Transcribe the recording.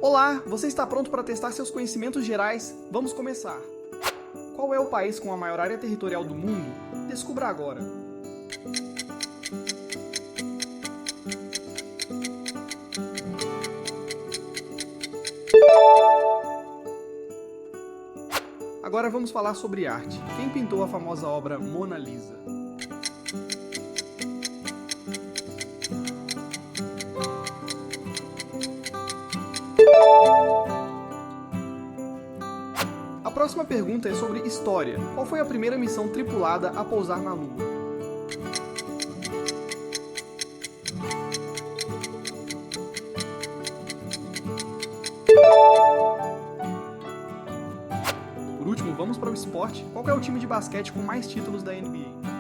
Olá, você está pronto para testar seus conhecimentos gerais? Vamos começar! Qual é o país com a maior área territorial do mundo? Descubra agora! Agora vamos falar sobre arte. Quem pintou a famosa obra Mona Lisa? A próxima pergunta é sobre história. Qual foi a primeira missão tripulada a pousar na Lua? Por último, vamos para o esporte. Qual é o time de basquete com mais títulos da NBA?